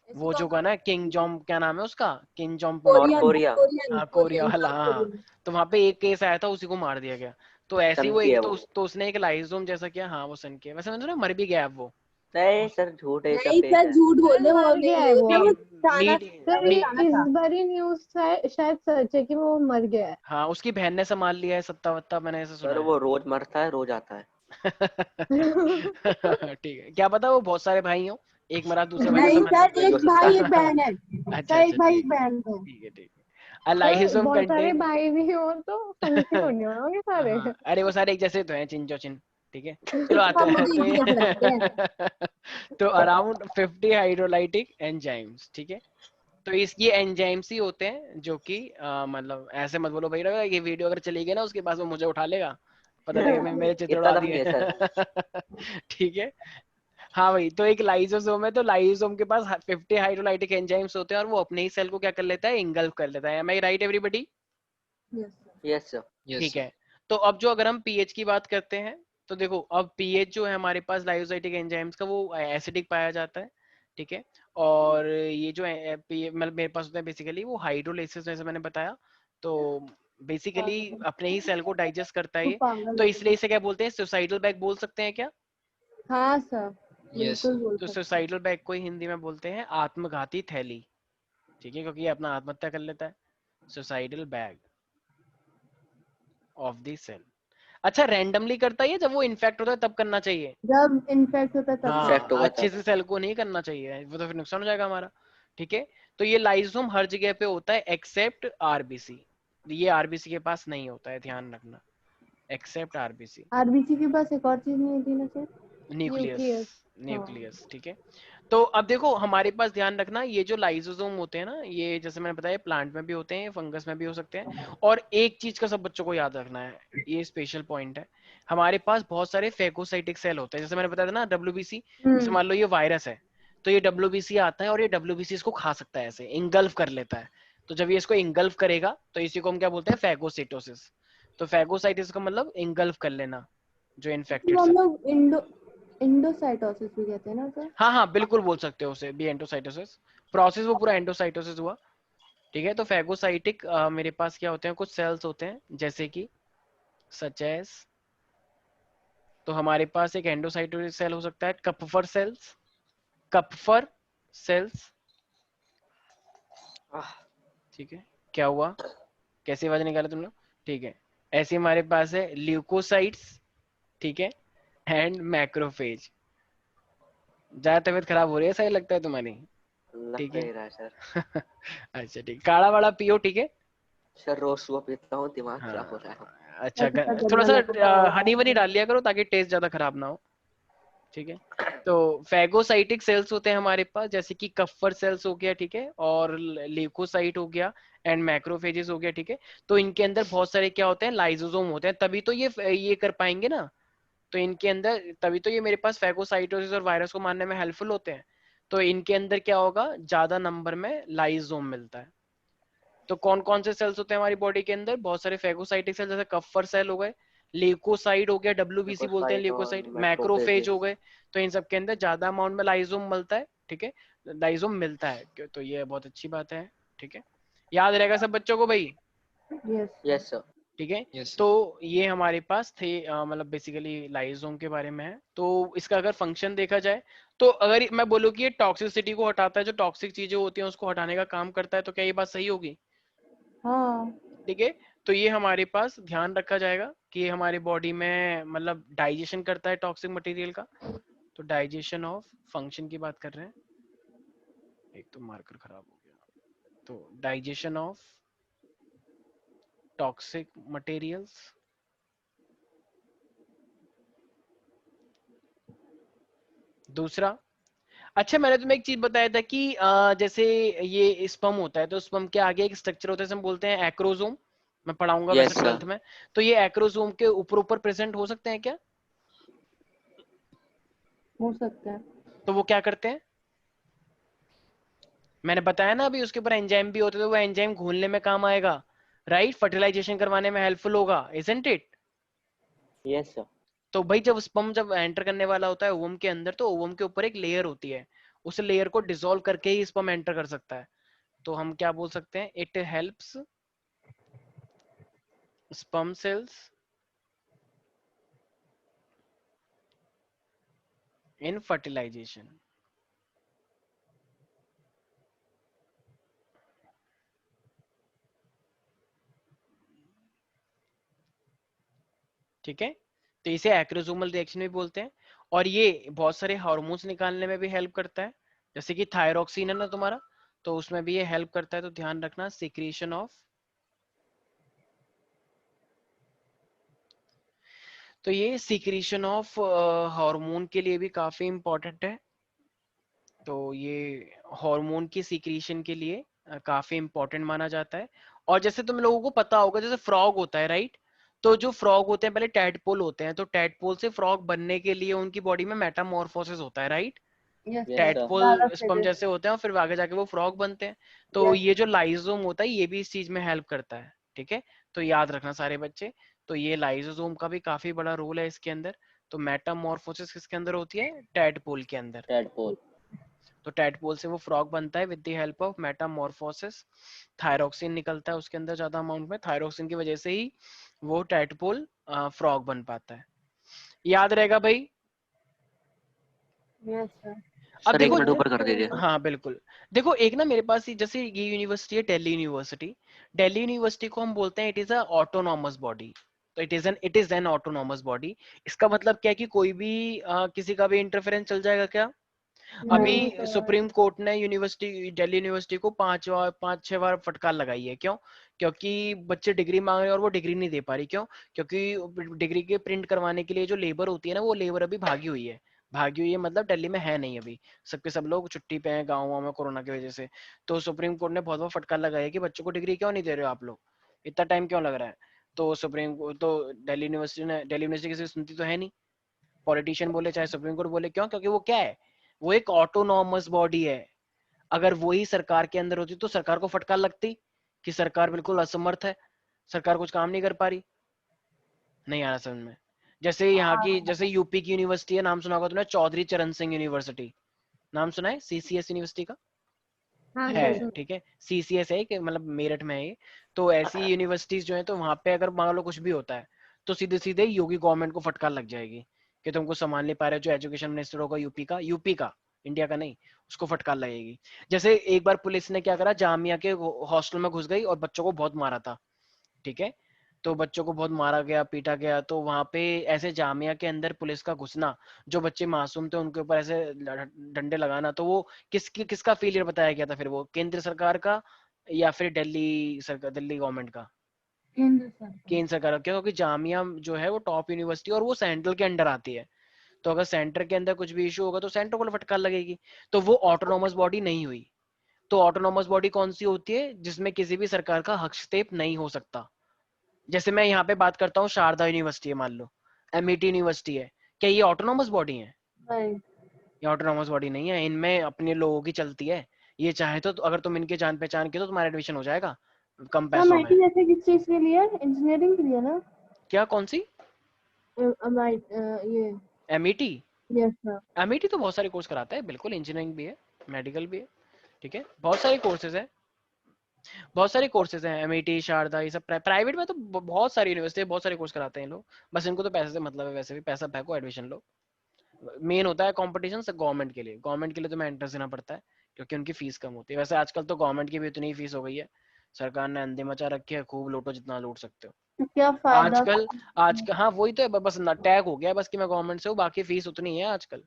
वो जो का ना किंग जॉम, क्या नाम है उसका, king germ north Korean Korea. हाँ कोरिया वाला, हाँ। कोरियन। तो वहां पे एक केस आया था, उसी को मार दिया गया। तो ऐसे ही सन वो की है एक वो। तो उसने एक लाइजोम जैसा किया, हाँ वो सन किया, वैसे मैंने सुना मर भी गया अब वो। नहीं सर, झूठ है, सब नहीं फेक सर, है। झूठ बोल रहे, वो मर नहीं गया है नहीं वो। था, वो जाना सर प्राइवेट जाना इस था। बार ही न्यूज शायद सच है कि वो मर गया है। हाँ उसकी बहन ने संभाल लिया है सत्ता वत्ता, मैंने ऐसा सर सुना वो रोज मरता है, रोज आता है। है। ठीक है, क्या पता वो बहुत सारे भाई हो, एक मरा दूसरे भाई को नहीं संभालने सर, ये भी हो एक सकता भाई है। एक बहन है। अच्छा सर, अच्छा, एक भाई ठीक एक बहन है। ठीक है ठीक है। सर अलाइजोम बहुत सारे कंटेन भाई भी हो तो फंक्शन होने होंगे सारे। हाँ अरे वो सारे एक जैसे तो हैं, चिंचो चिन, ठीक है। चलो आते सब हैं मुझे तो एक ही जैसे लगते हैं। तो अराउंड 50 हाइड्रोलाइटिक एंजाइम्स, ठीक है। तो इस ये एंजाइम्स ही होते हैं जो कि मतलब ऐसे मत बोलो भाई, ये वीडियो अगर चली गई ना उसके पास वो मुझे उठा लेगा, पता लगे मैं मेरे चित्र इतना उड़ा दम नहीं दिए। है सर। ठीक है। हाँ भाई, तो एक लाइसोसोम है, तो लाइसोसोम के पास 50 हाइड्रोलाइटिक एंजाइम्स होते हैं और वो अपने ही सेल को क्या कर लेता है, इंगल्फ कर लेता है। Am I right everybody? Yes sir. Yes sir. ठीक है। तो अब जो अगर हम पीएच की बात करते हैं, तो देखो अब पीएच जो है हमारे पास लाइसोजाइटिक एंजाइम्स का, वो एसिडिक पाया जाता है, ठीक है। और ये जो मतलब मेरे पास होता है बेसिकली वो हाइड्रोलाइसिस, जैसे मैंने बताया। तो बेसिकली अपने ही सेल को डाइजेस्ट करता है तू ये। पागल तो है इसलिए इसे क्या बोलते हैं, सुसाइडल बैग बोल सकते हैं क्या? हाँ सर, बिल्कुल बोल तो सकते हैं। सुसाइडल बैग को ही हिंदी में बोलते हैं आत्मघाती थैली, ठीक है, क्योंकि ये अपना आत्महत्या कर लेता है। Suicidal bag of the cell. अच्छा, रैंडमली करता है ये, जब वो इन्फेक्ट होता है तब करना चाहिए। जब इन्फेक्ट होता है तब करना इन्फेक्ट हाँ होगा अच्छे तब। से सेल को नहीं करना चाहिए, वो तो फिर नुकसान हो जाएगा हमारा, ठीक है। तो ये लाइसोम हर जगह पे होता है एक्सेप्ट आरबीसी, ये आरबीसी के पास नहीं होता है, ध्यान रखना, एक्सेप्ट आरबीसी। आरबीसी के पास एक और चीज नहीं थी ना सर? Nucleus, nucleus. हाँ। न्यूक्लियस, ठीक है। तो अब देखो हमारे पास ध्यान रखना, ये जो लाइसोसोम होते हैं ना, ये जैसे मैंने बताया प्लांट में भी होते हैं, फंगस में भी हो सकते हैं। और एक चीज का सब बच्चों को याद रखना है, ये स्पेशल पॉइंट है, हमारे पास बहुत सारे फेगोसाइटिक सेल होते हैं, जैसे मैंने बताया था ना डब्ल्यूबीसी। जैसे मान लो ये वायरस है, तो ये डब्ल्यूबीसी आता है और ये डब्ल्यूबीसी इसको खा सकता है, ऐसे इंगल्फ कर लेता है। तो जब ये इसको इंगल्फ करेगा तो इसी को हम क्या बोलते हैं, फेगोसाइटोसिस। तो फेगोसाइटिस का मतलब इंगल्फ कर लेना जो इसको इन्फेक्टेड हम सेल। लोग इंडोसाइटोसिस भी कहते हैं ना सर? हाँ हाँ बिल्कुल बोल सकते हो उसे भी, एंडोसाइटोसिस प्रोसेस, वो पूरा एंडोसाइटोसिस हुआ, ठीक है। तो फेगोसाइटिक मेरे पास क्या होते हैं, कुछ सेल्स होते हैं जैसे कि सच एज, तो हमारे पास एक एंडोसाइटोसिस सेल हो सकता है, कपफर सेल्स, कपफर सेल्स, आह, ठीक है। क्या हुआ, कैसी आवाज निकाला तुम लोग, ठीक है। ऐसे हमारे पास है ल्यूकोसाइट्स, ठीक है, एंड मैक्रोफेज। ज्यादा तबीयत खराब हो रही है, सही लगता है तुम्हारी? लग ठीक तो है। नहीं रहा है सर। अच्छा ठीक, काढ़ा वाला पियो, ठीक है। सर रोज सुबह पीता हूँ, दिमाग खराब हो रहा है। हाँ अच्छा, ऐसा थोड़ा गंदा सा लगता है। हनी वनी डाल लिया करो ताकि टेस्ट ज्यादा खराब ना हो, ठीक है। तो फैगोसाइटिक सेल्स होते हैं हमारे पास, जैसे कि कफर सेल्स हो गया, ठीक है, और ल्यूकोसाइट हो गया, एंड मैक्रोफेजेस हो गया, ठीक है। तो इनके अंदर बहुत सारे क्या होते हैं, लाइसोसोम होते हैं, तभी तो ये कर पाएंगे ना। तो इनके अंदर तभी तो ये मेरे पास फैगोसाइटोसिस और वायरस को मारने में हेल्पफुल होते हैं। तो इनके अंदर क्या होगा, ज्यादा नंबर में लाइसोम मिलता है। तो कौन कौन से सेल्स होते हैं हमारी बॉडी के अंदर, बहुत सारे फेगोसाइटिक सेल, जैसे कफर सेल हो गए, ल्यूकोसाइट हो गया, डब्ल्यूबीसी बोलते हैं ल्यूकोसाइट और ल्यूकोसाइट, मैक्रोफेज हो मैक्रोफेजेस। गए। तो इन सब के अंदर ज्यादा अमाउंट में लाइजोम मिलता है, ठीक है, लाइजोम मिलता है, तो ये बहुत अच्छी बात है, ठीक है। याद रहेगा सब बच्चों को भाई, यस यस सर। ठीक है। तो ये हमारे पास थे मतलब बेसिकली लाइजोम के बारे में है। तो इसका अगर फंक्शन देखा जाए, तो अगर मैं बोलूँ कि ये टॉक्सिसिटी को हटाता है, जो टॉक्सिक चीजें होती हैं उसको हटाने का काम करता है, तो क्या ये बात सही होगी? हाँ। ठीक है। तो ये हमारे पास ध्यान रखा जाएगा कि ये हमारे बॉडी में मतलब डाइजेशन करता है टॉक्सिक मटेरियल का, तो डाइजेशन ऑफ फंक्शन की बात कर रहे हैं, एक तो मार्कर खराब हो गया, तो डाइजेशन ऑफ टॉक्सिक मटेरियल्स, दूसरा। अच्छा मैंने तुम्हें एक चीज बताया था कि जैसे ये स्पर्म होता है तो स्पर्म के आगे एक स्ट्रक्चर होता है जिसे हम बोलते हैं एक्रोसोम, मैं पढ़ाऊंगा यस वैसे सर। 12th में। तो ये एक्रोसोम के ऊपर ऊपर प्रेजेंट हो सकते हैं क्या? हो सकता है। तो वो क्या करते हैं? मैंने बताया ना अभी, उसके ऊपर एंजाइम भी होते हैं, तो वो एंजाइम घोलने में काम आएगा, राइट? फर्टिलाइजेशन करवाने में हेल्पफुल होगा, इजंट इट? Yes sir. तो भाई जब स्पर्म जब एंटर करने वाला होता है ओवम के अंदर, तो ओवम के ऊपर एक लेयर होती है, उस लेयर को डिसॉल्व करके ही स्पर्म एंटर कर सकता है। तो हम क्या बोल सकते हैं? It helps sperm cells in fertilization। ठीक है, तो इसे एक्रोसोमल रिएक्शन भी बोलते हैं। और ये बहुत सारे हार्मोन्स निकालने में भी हेल्प करता है, जैसे कि थायरॉक्सिन है ना तुम्हारा, तो उसमें भी ये हेल्प करता है। तो ध्यान रखना, सिक्रीशन ऑफ, तो ये सिक्रीशन ऑफ हार्मोन के लिए भी काफी इंपॉर्टेंट है। तो ये हार्मोन की सिक्रीशन के लिए काफी इंपॉर्टेंट माना जाता है। और जैसे तुम लोगों को पता होगा, जैसे फ्रॉग होता है, राइट? तो जो फ्रॉग होते हैं पहले टैडपोल होते हैं, तो टैडपोल से फ्रॉग बनने के लिए उनकी बॉडी में मेटामॉर्फोसिस होता है, right? Yes yes sir, sir. ज्यादा टैडपोल स्पर्म फेजेस। जैसे होते हैं और फिर आगे जाके वो फ्रॉग बनते हैं। तो यस। ये जो लाइजोम होता है ये भी इस चीज में हेल्प करता है, ठीक है? तो याद रखना सारे बच्चे, तो ये लाइजोसोम का भी काफी बड़ा रोल है इसके अंदर। तो मेटामॉर्फोसिस किसके अंदर होती है? टैडपोल के अंदर। टैडपोल। तो टैडपोल से वो फ्रॉग बनता है with the help of Metamorphosis. Thyroxine निकलता है उसके अंदर ज्यादा अमाउंट में, थायरॉक्सिन की वजह से ही वो टैडपोल फ्रॉग बन पाता है। याद रहेगा भाई? Yes sir. अब सर एक देखो, मिनट ऊपर कर दीजिए। हाँ बिल्कुल। देखो एक ना मेरे पास जैसे ये यूनिवर्सिटी है दिल्ली यूनिवर्सिटी, दिल्ली यूनिवर्सिटी को हम बोलते हैं it is a autonomous body. तो it is an autonomous body. इसका मतलब क्या है कि कोई भी किसी का भी इंटरफेरेंस चल जाएगा क्या? अभी नहीं सर। सुप्रीम कोर्ट ने यूनिवर्सिटी दिल्ली यूनिवर्सिटी को 5-6 बार फटकार लगाई है। क्यों? क्योंकि बच्चे डिग्री मांग रहे हैं और वो डिग्री नहीं दे पा रही। क्यों? क्योंकि डिग्री के प्रिंट करवाने के लिए जो लेबर होती है ना, वो लेबर अभी भागी हुई है। भागी हुई है मतलब दिल्ली में है नहीं अभी, सबके सब लोग छुट्टी पे हैं गाँव में कोरोना की वजह से। तो सुप्रीम कोर्ट ने बहुत बार फटकार लगाया कि बच्चों को डिग्री क्यों नहीं दे रहे हो आप लोग, इतना टाइम क्यों लग रहा है? तो सुप्रीम कोर्ट तो दिल्ली यूनिवर्सिटी किसी की सुनती तो है नहीं। पॉलिटिशियन बोले चाहे सुप्रीम कोर्ट बोले, क्यों? क्योंकि वो क्या है, वो एक ऑटोनॉमस बॉडी है। अगर वही सरकार के अंदर होती तो सरकार को फटकार लगती कि सरकार बिल्कुल असमर्थ है, सरकार कुछ काम नहीं कर पा रही। नहीं आ रहा समझ में? जैसे यहाँ की, जैसे यूपी की यूनिवर्सिटी है, नाम सुना होगा तुमने, चौधरी चरण सिंह यूनिवर्सिटी, नाम सुना है? सीसीएस यूनिवर्सिटी का हाँ है, सर। ठीक है, सीसीएस है कि मतलब मेरठ में है ये। तो ऐसी यूनिवर्सिटीज जो है, तो वहां पे अगर मान लो कुछ भी होता है तो सीधे सीधे योगी गवर्नमेंट को फटकार लग जाएगी कि तुमको संभाल नहीं पा रहे। जो एजुकेशन मिनिस्टर होगा यूपी का, इंडिया का नहीं, उसको फटकार लगेगी। जैसे एक बार पुलिस ने क्या करा, जामिया के हॉस्टल में घुस गई और बच्चों को बहुत मारा था, ठीक है? तो बच्चों को बहुत मारा गया, पीटा गया। तो वहां पे ऐसे जामिया के अंदर पुलिस का घुसना, जो बच्चे मासूम थे उनके ऊपर ऐसे डंडे लगाना, तो वो किसका फेलियर बताया गया था फिर? वो केंद्र सरकार का या फिर दिल्ली सरकार, दिल्ली गवर्नमेंट का? केंद्र सरकार। केंद्र सरकार का। क्यों? क्योंकि जामिया जो है वो टॉप यूनिवर्सिटी और वो सेंट्रल के अंडर आती है। तो अगर सेंटर के अंदर कुछ भी इशू होगा तो सेंटर को फटकार लगेगी। तो वो ऑटोनॉमस बॉडी नहीं हुई। तो ऑटोनॉमस बॉडी कौन सी होती है? जिसमें किसी भी सरकार का हस्तक्षेप नहीं हो सकता। जैसे मैं यहाँ पे बात करता हूँ, शारदा यूनिवर्सिटी है मान लो, एमईटी यूनिवर्सिटी है, क्या ये ऑटोनॉमस बॉडी है? नहीं। ये ऑटोनॉमस बॉडी नहीं है, इनमें अपने लोगों की चलती है। ये चाहे तो अगर तुम इनके जान पहचान के तो तुम्हारा एडमिशन हो जाएगा कम तो पैसों में। एमआईटी जैसे किस चीज के लिए? इंजीनियरिंग के लिए ना? क्या? कौन सी? ये। एमईटी? Yes sir. एमईटी तो बहुत सारे कोर्स कराता है, बिल्कुल, इंजीनियरिंग भी है, मेडिकल भी है, ठीक है, बहुत सारे कोर्सेज है, बहुत सारे कोर्सेज हैं। एमईटी, शारदा, ये सब प्राइवेट में तो बहुत सारी यूनिवर्सिटी, बहुत सारे कोर्स कराते हैं लोग। बस इनको तो पैसे से मतलब है, वैसे भी पैसा फेंको, एडमिशन लो। मेन होता है कंपटीशन से गवर्नमेंट के लिए। गवर्नमेंट के लिए तो मैं एंट्रेंस देना पड़ता है क्योंकि उनकी फीस कम होती है। वैसे आजकल तो गवर्नमेंट की भी उतनी ही फीस हो गई है, सरकार ने अंधे मचा रखी है, खूब लूटो जितना लूट सकते हो तो क्या फायदा? आजकल। आज हाँ वही तो है, बस टैग हो गया बस कि मैं गवर्नमेंट से हूँ, बाकी फीस उतनी है आजकल।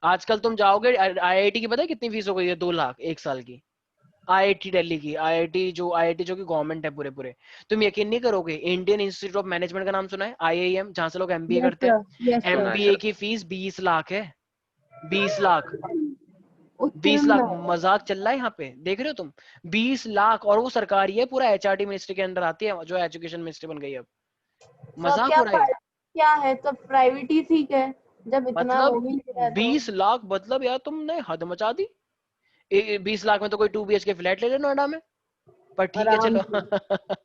आजकल तुम जाओगे आईआईटी की, पता है कितनी फीस हो गई है? 2 लाख 1 साल की। आईआईटी दिल्ली की, आईआईटी जो कि गवर्नमेंट है पूरे पूरे। तुम यकीन नहीं करोगे, इंडियन इंस्टीट्यूट ऑफ मैनेजमेंट का नाम सुना है? आईआईएम, जहां से लोग एमबीए यस करते हैं। Sir, yes sir. सुना है एमबीए सर। की फीस 20 लाख है। 20 लाख, उतने 20 लाख में मजाक चल रहा है यहाँ पे, देख रहे हो तुम? 20 लाख, और वो सरकारी है, पूरा एचआरडी मिनिस्ट्री के अंदर आती है, जो एजुकेशन मिनिस्ट्री बन गई है अब। तो अब मजाक क्या हो रहा है? क्या है, तो प्राइवेट ही ठीक है जब इतना मतलब हो ही नहीं रहा है तो। 20 लाख, मतलब यार तुमने हद मचा दी। 20 लाख में तो कोई 2 BHK फ्लैट ले ले नोएडा में। पर ठीक है आराम चलो। से।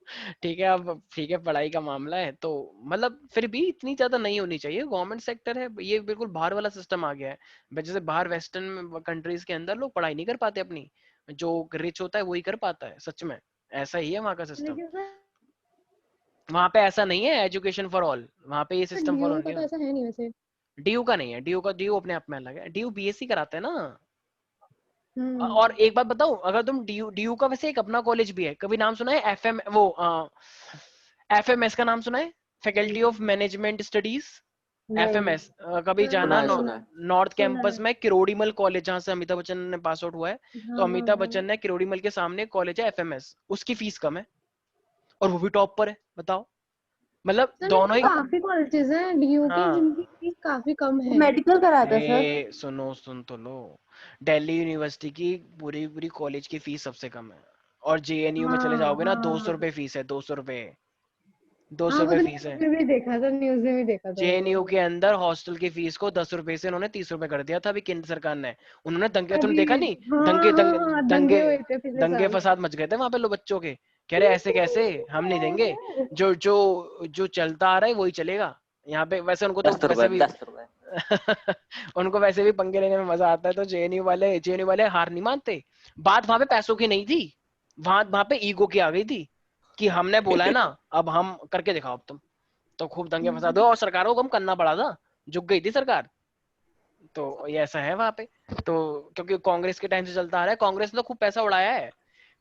ठीक है, अब ठीक है, पढ़ाई का मामला है तो मतलब फिर भी इतनी ज्यादा नहीं होनी चाहिए। गवर्नमेंट सेक्टर है ये, बिल्कुल बाहर वाला सिस्टम आ गया है। जैसे बाहर वेस्टर्न कंट्रीज के अंदर लोग पढ़ाई नहीं कर पाते अपनी, जो रिच होता है वही कर पाता है, सच में ऐसा ही है वहाँ का सिस्टम। लेकिन सर वहाँ पे ऐसा नहीं है एजुकेशन फॉर ऑल, वहाँ पे ये सिस्टम फॉलो डीयू नहीं का तो है। ऐसा है नहीं वैसे। डीयू का नहीं है, डीयू अपने आप में अलग है। डीयू बीएससी कराता है ना। हम्म। और एक बात बताऊं, अगर तुम डीयू डीयू का वैसे एक अपना कॉलेज भी है, कभी नाम सुना है? एफएम वो एफएमएस का नाम सुना है? फैकल्टी ऑफ मैनेजमेंट स्टडीज, नहीं। एफएमएस। कभी सुना जाना सुना है है सुना है। नॉर्थ सुना कैंपस है। में किरोड़ीमल कॉलेज, जहां से अमिताभ बच्चन ने पास आउट हुआ है। तो हाँ हाँ अमिताभ हाँ। बच्चन ने किरोड़ीमल के सामने कॉलेज है एफएमएस, उसकी फीस कम है और वो भी टॉप पर है, बताओ। मतलब सर दोनों लेकिन ही। काफी कॉलेजेस हैं डीयू के हाँ, जिनकी फीस काफी कम वो है। मेडिकल कराता है सर। सुन तो लो। दिल्ली यूनिवर्सिटी की पूरी पूरी कॉलेज की फीस सबसे कम है। और जेएनयू में चले हाँ जाओगे ना, 200 हाँ रुपए फीस है, 200 रुपए। 200 हाँ, वो रुपए तो फीस है। न्यूज में भी देखा था, न्यूज में भी देखा था वो। जेएनयू के अंदर हॉस्टल की फीस को 10 रुपए से उन्होंने 30 रुपए कर दिया था अभी केंद्र सरकार ने। उन्होंने दंगे, तुमने अभी देखा नहीं? हाँ दंगे हाँ दंगे हाँ, दंगे दंगे हुए थे पिछले दंगे साल। फसाद मच गए थे वहां पे, लो बच्चों के। कह रहे ऐसे कैसे, हम नहीं देंगे। जो जो जो चलता आ रहा है वही चलेगा यहाँ पे। वैसे उनको तो 10 रुपए वैसे भी 10 रुपए। उनको वैसे भी पंगे लेने में मजा आता है। तो जेएनयू वाले हार नहीं मानते। बात वहां पे पैसों की नहीं थी, वहां वहां पे ईगो की आ गई थी कि हमने बोला है ना, अब हम करके दिखाओ अब तुम। तो खूब दंगे फसाद हुए और सरकारों को कम करना पड़ा था, झुक गई थी सरकार। तो ये ऐसा है वहां पे। तो क्योंकि कांग्रेस के टाइम से चलता आ रहा है, कांग्रेस ने तो खूब पैसा उड़ाया है।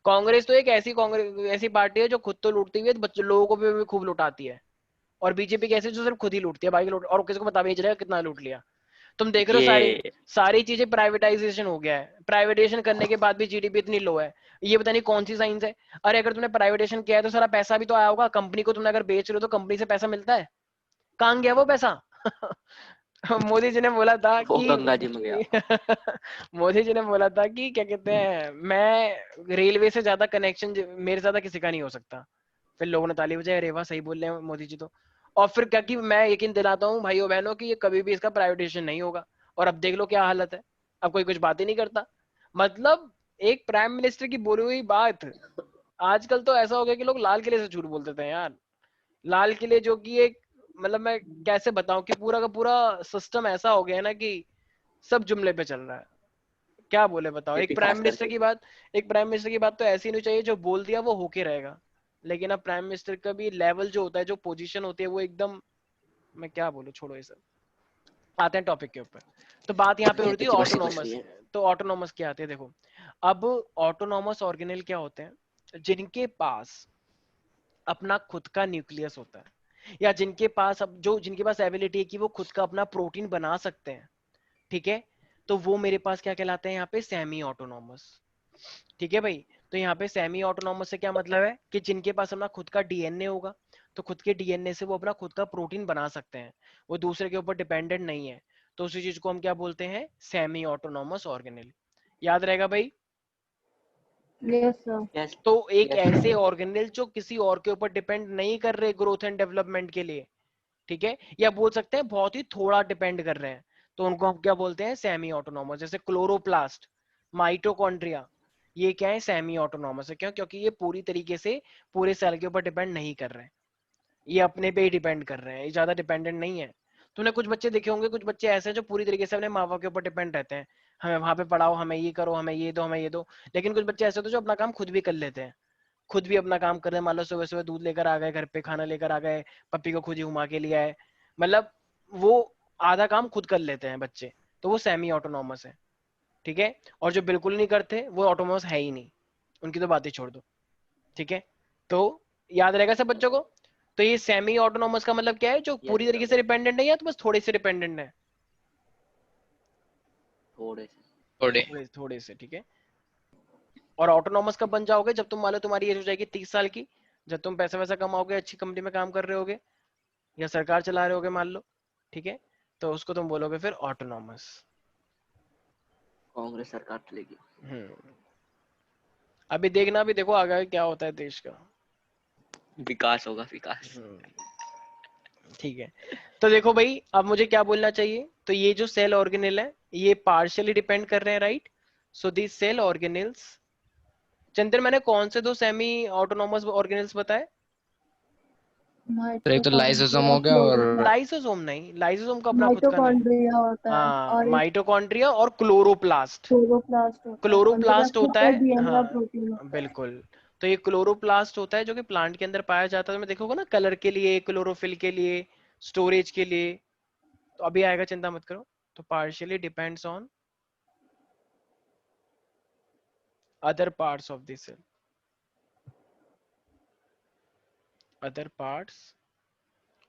कांग्रेस तो एक ऐसी पार्टी है जो खुद तो लूटती हुई है, बच्चों लोगों को भी खूब लुटाती है। और बीजेपी कैसे, जो सिर्फ खुद ही लूटती है, बाकी लूट और किसी को पता भी नहीं चलेगा कितना लूट लिया। तुम देख रहे हो, सारी ये सारी चीजें प्राइवेटाइजेशन हो गया है। प्राइवेटाइजेशन करने के बाद भी जीडीपी इतनी लो है, ये पता नहीं कौन सी साइंस है। अरे अगर तुमने प्राइवेटाइजेशन किया है तो सारा पैसा भी तो आया होगा कंपनी को। तुमने अगर बेच रहे हो तो कंपनी से पैसा मिलता है, कहाँ गया वो पैसा? मोदी जी ने बोला था वो कि गंगा जी में गया। मोदी जी ने बोला था कि क्या कहते हैं, मैं रेलवे से ज्यादा कनेक्शन मेरे ज्यादा किसी का नहीं हो सकता। फिर लोगों ने ताली बजाई, अरे वाह सही बोल रहे हैं मोदी जी तो। और फिर क्या कि मैं यकीन दिलाता हूँ भाइयों बहनों कि ये कभी भी इसका प्राइवेटाइजेशन नहीं होगा। और अब देख लो क्या हालत है, अब कोई कुछ बात ही नहीं करता। मतलब एक प्राइम मिनिस्टर की बोली हुई बात, आजकल तो ऐसा हो गया कि लोग लाल किले से झूठ बोलते थे यार। लाल किले जो कि एक, मतलब मैं कैसे बताऊं कि पूरा का पूरा सिस्टम ऐसा हो गया है ना कि सब जुमले पे चल रहा है। क्या बोले बताओ, एक एपी प्राइम खास मिनिस्टर करके। की बात, एक प्राइम मिनिस्टर की बात तो ऐसी नहीं चाहिए, जो बोल दिया वो होके रहेगा। लेकिन अब प्राइम मिनिस्टर का भी लेवल जो होता है, जो पोजीशन होती है वो एकदम, मैं क्या बोलूं, छोड़ो ये सब। आते हैं टॉपिक के ऊपर। तो बात यहाँ पे हो ये रही थी पिच बसी कुछ ऑटोनॉमस। नहीं है। तो ऑटोनॉमस क्या आते हैं देखो। अब ऑटोनॉमस ऑर्गेनेल क्या होते हैं? जिनके पास अपना खुद का न्यूक्लियस होता है, या जिनके पास एबिलिटी है कि वो खुद का अपना प्रोटीन बना सकते हैं, ठीक है? तो वो मेरे पास क्या कहलाते हैं यहाँ पे? Semi autonomous. ठीक है भाई। तो यहाँ पे सेमी ऑटोनॉमस से क्या मतलब है कि जिनके पास अपना खुद का डीएनए होगा, तो खुद के डीएनए से वो अपना खुद का प्रोटीन बना सकते हैं, वो दूसरे के ऊपर डिपेंडेंट नहीं है। तो उसी चीज को हम क्या बोलते हैं? Semi autonomous organelle. याद रहेगा भाई। Yes sir. यस। तो एक यस ऐसे सर। ऑर्गेनेल जो किसी और के ऊपर डिपेंड नहीं कर रहे ग्रोथ एंड डेवलपमेंट के लिए, ठीक है, या बोल सकते हैं बहुत ही थोड़ा डिपेंड कर रहे हैं, तो उनको हम क्या बोलते हैं? Semi autonomous. जैसे क्लोरोप्लास्ट, माइटोकॉन्ड्रिया, ये क्या है? सेमी ऑटोनॉमस है। क्यों? क्योंकि ये पूरी तरीके से पूरे सेल के ऊपर डिपेंड नहीं कर रहे हैं, ये अपने पे ही डिपेंड कर रहे हैं, ये ज्यादा डिपेंडेंट नहीं है। तूने कुछ बच्चे देखे होंगे, कुछ बच्चे ऐसे हैं जो पूरी तरीके से अपने माँ बाप के ऊपर डिपेंड रहते हैं, हमें वहां पे पढ़ाओ, हमें ये करो, हमें ये दो, हमें ये दो। लेकिन कुछ बच्चे ऐसे होते हैं जो अपना काम खुद भी कर लेते हैं, खुद भी अपना काम कर रहे हैं। मान लो सुबह सुबह दूध लेकर आ गए घर पे, खाना लेकर आ गए, पप्पी को खुद ही घुमा के लिया है, मतलब वो आधा काम खुद कर लेते हैं बच्चे, तो वो सेमी ऑटोनॉमस है। ठीक है। और जो बिल्कुल नहीं करते वो ऑटोनॉमस है ही नहीं, उनकी तो बात ही छोड़ दो। ठीक है। तो याद रहेगा सब बच्चों को। तो ये सेमी ऑटोनॉमस का मतलब क्या है? जो यस पूरी सर। तरीके से डिपेंडेंट है या तो बस थोड़े से डिपेंडेंट है। थोड़े से। थोड़े थोड़े से, ठीक है। और ऑटोनॉमस कब बन जाओगे? जब तुम मान लो तुम्हारी एज हो जाएगी 30 साल की, जब तुम पैसा वैसा कमाओगे, अच्छी कंपनी में काम कर रहे होगे या सरकार चला रहे होगे मान लो, ठीक है, तो उसको तुम बोलोगे फिर ऑटोनॉमस। कांग्रेस सरकार चलेगी। अभी देखना, अभी देखो आगे क्या होता है देश का। विकास होगा विकास। ठीक है, तो देखो भाई अब मुझे क्या बोलना चाहिए, तो ये जो सेल ऑर्गेनेल है ये पार्शियली डिपेंड कर रहे हैं, राइट। सो दी सेल ऑर्गेनेल्स, चंद्र मैंने कौन से दो सेमी ऑटोनॉमस ऑर्गेनेल्स बताए? तो एक तो लाइसोसोम हो गया और लाइसोसोम नहीं, लाइसोसोम का अपना खुद का नहीं। माइटोकॉन्ड्रिया होता है हाँ, और एक माइटोकॉन्ड्रिया और क्लोरोप्लास्ट। क्लोरोप्लास्ट होता है, उनके पास क्लोरोप्लास्ट खुद होता का है, डीएनए और हाँ प्रोटीन होता है। बिल्कुल। तो ये क्लोरोप्लास्ट होता है जो कि प्लांट के अंदर पाया जाता है, तो मैं देखोगे ना कलर के लिए, क्लोरोफिल के लिए, स्टोरेज के लिए, तो अभी आएगा, चिंता मत करो। तो partially depends on other parts of the cell, other parts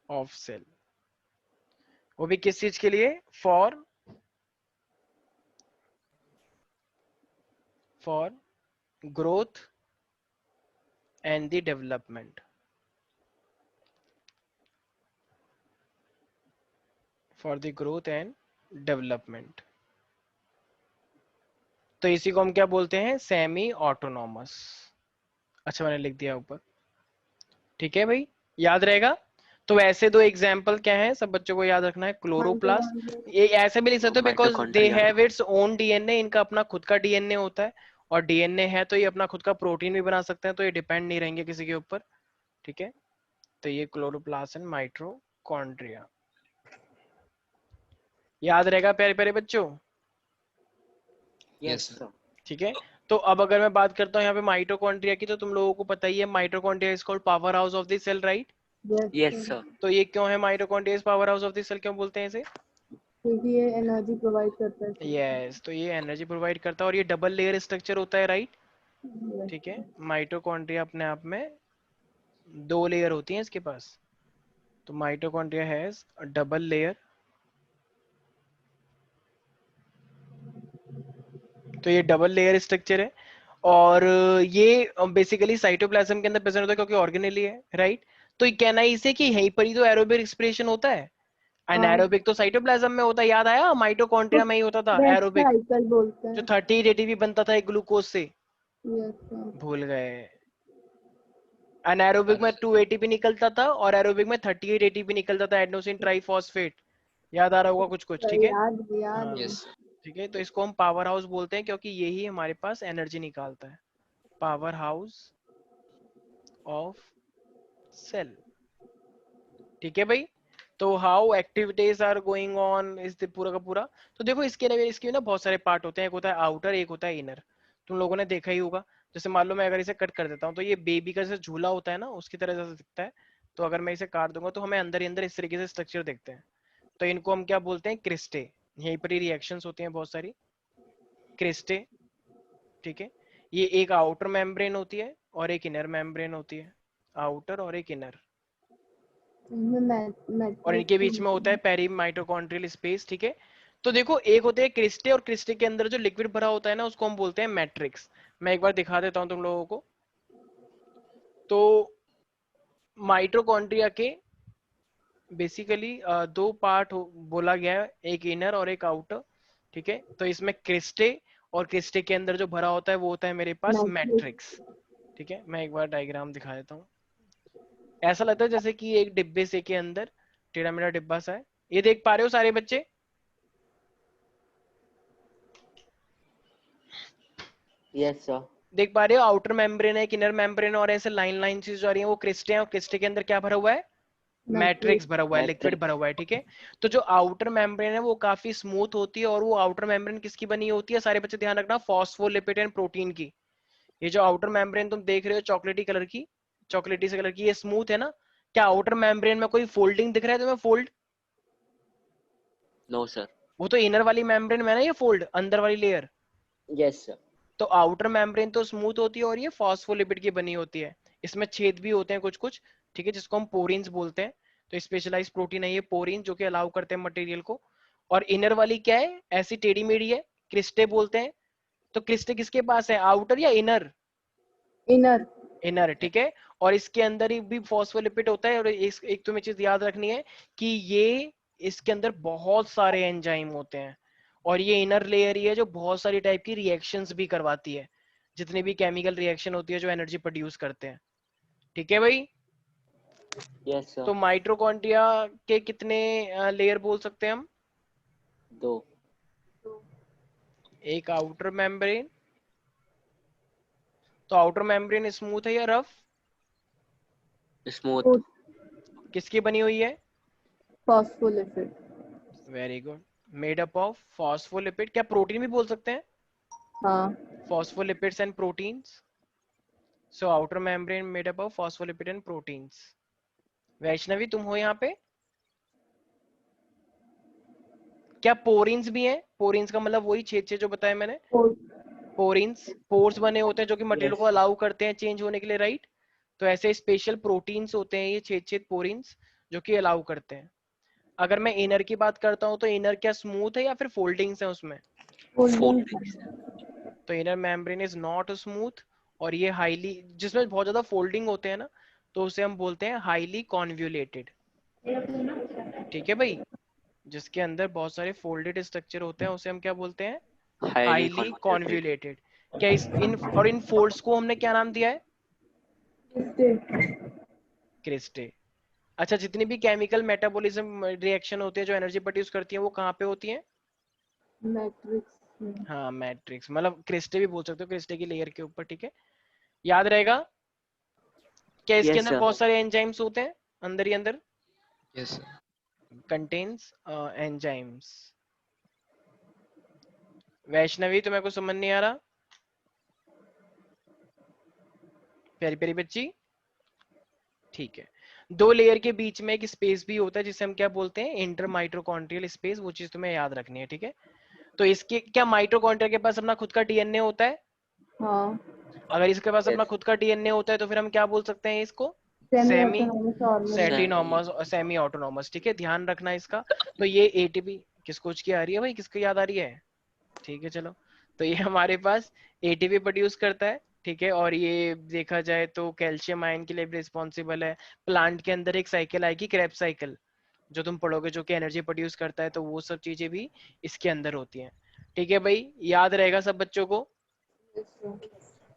of cell, वो भी किस चीज के लिए? For growth and the development, for the growth and development. तो इसी को हम क्या बोलते हैं? Semi autonomous. अच्छा मैंने लिख दिया ऊपर, ठीक है भाई, याद रहेगा। तो ऐसे दो एग्जाम्पल क्या है, सब बच्चों को याद रखना है। क्लोरोप्लास्ट, ये ऐसे भी लिख सकते हो because they mitochondria. Have its own DNA, इनका अपना खुद का डीएनए होता है, और डीएनए है तो ये अपना खुद का प्रोटीन भी बना सकते हैं, तो ये डिपेंड नहीं रहेंगे किसी के ऊपर, ठीक है। तो ये क्लोरोप्लास्ट एंड माइटोकॉन्ड्रिया, याद रहेगा प्यारे प्यारे बच्चों, यस Yes, सर। ठीक है। तो अब अगर मैं बात करता हूँ यहाँ पे माइटोकॉन्ड्रिया की, तो तुम लोगों को पता ही है mitochondria is called power house of the cell, right. Yes sir. तो ये क्यों है mitochondria is power house of the cell, क्यों बोलते हैं इसे? क्योंकि ये एनर्जी प्रोवाइड करता है। यस, तो ये एनर्जी प्रोवाइड करता है और ये डबल लेयर स्ट्रक्चर होता है, राइट, ठीक है। माइटोकॉन्ड्रिया अपने आप में दो लेयर होती हैं इसके पास, तो mitochondria has a double layer, तो ये डबल लेयर स्ट्रक्चर है, और ये बेसिकली साइटोप्लाज्म के अंदर प्रेजेंट होता है क्योंकि ऑर्गेनेल है, राइट। तो ये कहना है इसे कि यहीं पर ही तो एरोबिक एक्सप्रेशन होता है, एनारोबिक तो साइटोप्लाज्म में होता है, याद आया, माइटोकॉन्ड्रिया में ही होता था ब्रेस्ट एरोबिक, साइकिल बोलते जो हैं। 38 एटीपी बनता था एक ग्लूकोज से, यस सर। भूल गए। एनारोबिक में 2 एटीपी निकलता था और एरोबिक में 38 एटीपी निकलता था, एडेनोसिन ट्राइफॉस्फेट, याद आ रहा होगा कुछ कुछ, ठीक है। याद हाँ yes. ठीक है, तो इसको हम पावर हाउस बोलते हैं क्योंकि यही हमारे पास एनर्जी निकालता है, पावर हाउस ऑफ सेल, ठीक है भाई। तो how activities are going on इस पूरा का पूरा। तो देखो इसके ना बहुत सारे पार्ट होते हैं, एक होता है आउटर, एक होता है इनर, तुम लोगों ने देखा ही होगा। जैसे मान लो मैं अगर इसे कट कर देता हूँ तो ये बेबी का जैसे झूला होता है ना उसकी तरह जैसा दिखता है, तो अगर मैं इसे काट दूंगा तो हमें अंदर ही अंदर इस तरीके से स्ट्रक्चर देखते हैं, तो इनको हम क्या बोलते हैं? क्रिस्टे। यहीं पर ही रिएक्शंस होती हैं बहुत सारी, क्रिस्टे, ठीक है। ये एक आउटर मेम्ब्रेन होती है और एक इनर मेम्ब्रेन होती है, आउटर और एक इनर, और इनके बीच में होता है पेरी माइटोकॉन्ड्रियल स्पेस, ठीक है। तो देखो एक होते हैं क्रिस्टे, और क्रिस्टे के अंदर जो लिक्विड भरा होता है ना उसको हम बोलते हैं मैट्रिक्स। मैं एक बार दिखा देता हूं तुम लोगों को। तो माइटोकॉन्ड्रिया के बेसिकली दो पार्ट बोला गया है, एक इनर और एक आउटर, ठीक है। तो इसमें क्रिस्टे और क्रिस्टे के अंदर जो भरा होता है वो होता है मेरे पास मैट्रिक्स, ठीक है। मैं एक बार डायग्राम दिखा देता हूँ। ऐसा लगता है जैसे कि एक डिब्बे से के अंदर टेढ़ा मेढ़ा डिब्बा सा है, ये देख पा रहे हो सारे बच्चे? Yes sir. देख पा रहे हो, आउटर मेम्ब्रेन है, इनर मेम्ब्रेन, और ऐसे लाइन लाइन चीज जो आ रही है वो क्रिस्टे हैं, और क्रिस्टे के अंदर क्या भरा हुआ है? मैट्रिक्स भरा हुआ है, लिक्विड भरा हुआ है, ठीक है। तो जो आउटर मेम्ब्रेन है वो काफी स्मूथ होती है, और वो आउटर मेम्ब्रेन किसकी बनी होती है? सारे बच्चे ध्यान रखना, फॉस्फोलिपिड एंड प्रोटीन की। ये जो आउटर मेम्ब्रेन तुम देख रहे हो चॉकलेटी कलर की, चॉकलेटी से कलर की, ये स्मूथ है ना? क्या आउटर मेम्ब्रेन में कोई फोल्डिंग दिख रहा है तुम्हें? फोल्ड? No sir. वो तो इनर वाली मेम्ब्रेन में ना ये फोल्ड, अंदर वाली लेयर। Yes sir. तो आउटर मेम्ब्रेन तो स्मूथ होती है और ये फॉस्फोलिपिड की बनी होती है, इसमें छेद भी होते हैं कुछ कुछ, ठीक है, जिसको हम पोरिन्स बोलते हैं। तो स्पेशलाइज्ड प्रोटीन है ये पोरिन, जो कि अलाउ करते हैं मटेरियल को। और इनर वाली क्या है? ऐसी टेढ़ी मेढ़ी है, क्रिस्टे बोलते हैं। तो क्रिस्टे किसके पास है, आउटर या इनर? इनर। इनर, ठीक है। और इसके अंदर ही भी फॉस्फोलिपिड होता है। और एक तुम्हें चीज याद रखनी है कि ये इसके अंदर बहुत सारे एंजाइम होते हैं, और ये इनर लेयर ही है जो बहुत सारी टाइप की रिएक्शंस भी करवाती है, जितनी भी केमिकल रिएक्शन होती है जो एनर्जी प्रोड्यूस करते हैं, ठीक है भाई। Yes sir. तो माइटोकॉन्ड्रिया के कितने लेयर बोल सकते हैं हम? 2। एक आउटर मेम्ब्रेन, तो आउटर मेम्ब्रेन स्मूथ है या रफ? स्मूथ। किसकी बनी हुई है? Phospholipid. Very good. Made up of phospholipid, क्या प्रोटीन भी बोल सकते हैं? हाँ। Phospholipids and proteins. So outer membrane made up of phospholipid and proteins. Vaishnavi तुम हो यहाँ पे? क्या पोरिन्स भी हैं? पोरिन्स का मतलब वही छेद छेद जो बताया मैंने, पोरिन्स, पोर्स बने होते हैं जो कि मटेरियल को अलाउ करते हैं चेंज होने के लिए, राइट? तो ऐसे स्पेशल प्रोटीन्स होते हैं ये छेद छेद पोरिन्स जो कि अलाउ करते हैं। अगर मैं इनर की बात करता हूँ तो इनर क्या स्मूथ है या फिर फोल्डिंग्स है उसमें? फोल्डिंग्स। तो inner membrane is not smooth, और ये हाईली, जिसमें बहुत ज्यादा फोल्डिंग होते हैं ना, तो उसे हम बोलते हैं हाईली कॉन्व्यूलेटेड, ठीक है भाई। जिसके अंदर बहुत सारे फोल्डेड स्ट्रक्चर होते हैं उसे हम क्या बोलते हैं? Highly convoluted. क्या इन फोल्ड्स को हमने क्या नाम दिया है? क्रिस्टे। अच्छा, जितनी भी केमिकल मेटाबॉलिज्म रिएक्शन होती है जो एनर्जी प्रोड्यूस करती है वो कहाँ पे होती है? मैट्रिक्स। हाँ, मैट्रिक्स, मतलब क्रिस्टे भी बोल सकते हो, क्रिस्टे की लेयर के ऊपर, ठीक है। याद रहेगा। क्या इसके यस अंदर सर। बहुत सारे एंजाइम्स होते हैं अंदर ही अंदर? Yes sir. Contains enzymes. Vaishnavi तुम्हें कुछ समझ नहीं आ रहा? प्यारी प्यारी बच्ची, ठीक है। दो लेयर के बीच में एक स्पेस भी होता है जिसे हम क्या बोलते हैं? Inter mitochondrial space. वो चीज तुम्हें याद रखनी है, ठीक है। तो इसके क्या माइटोकॉन्ड्रिया के पास अपना खुद का डीएनए होता है? हाँ। अगर इसके पास अपना Yes. खुद का डीएनए होता है तो फिर हम क्या बोल सकते हैं इसको? Semi semi autonomous organism. सेटिनोमस और सेमी ऑटोनोमस, ठीक है, ध्यान रखना इसका। तो ये एटीपी किसको की आ रही है भाई, किसको याद आ रही है? ठीक है, चलो। तो ये हमारे पास एटीपी प्रोड्यूस करता है, ठीक है। और ये देखा जाए तो कैल्शियम आयन के लिए भी रिस्पॉन्सिबल है। प्लांट के अंदर एक साइकिल आएगी, क्रेब्स साइकिल, जो तुम पढ़ोगे, जो कि एनर्जी प्रोड्यूस करता है, तो वो सब चीजें भी इसके अंदर होती हैं, ठीक है भाई। याद रहेगा सब बच्चों को,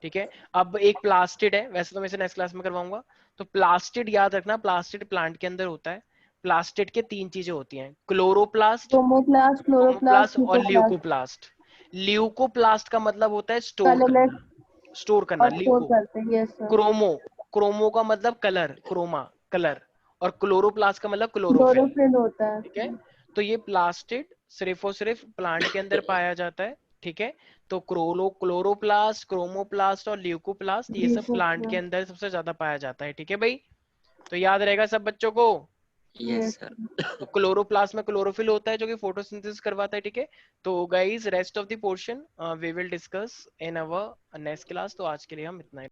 ठीक है। अब एक प्लास्टिड है, वैसे तो मैं इसे नेक्स्ट क्लास में करवाऊंगा। तो प्लास्टिड याद रखना, प्लास्टिड प्लांट के अंदर होता है। प्लास्टिड के तीन चीजें होती हैं, क्लोरोप्लास्ट, क्रोमोप्लास्ट, क्लोरोप्लास्ट, और ल्यूकोप्लास्ट। ल्यूकोप्लास्ट। ल्यूकोप्लास्ट का मतलब होता है स्टोर कलरलेस करना, स्टोर करना, और स्टोर ल्यूको। करते हैं। Yes sir. क्रोमो, क्रोमो का मतलब कलर, क्रोमा कलर। और क्लोरोप्लास्ट का मतलब क्लोरोफिल, क्लोरोफिल होता है। ठीक है। तो ये प्लास्टिड सिर्फ और सिर्फ प्लांट के अंदर पाया जाता है, ठीक है। तो क्लोरोप्लास्ट, क्रोमोप्लास्ट और ल्यूकोप्लास्ट ये सब प्लांट के ल्यूकोप्लास्ट। अंदर सबसे ज्यादा पाया जाता है, ठीक है भाई। तो याद रहेगा सब बच्चों को। Yes yes. सर। तो क्लोरोप्लास्ट में क्लोरोफिल होता है जो कि फोटोसिंथेसिस करवाता है, ठीक है। तो guys, rest of the portion we will discuss in our next class. तो आज के लिए हम इतना ही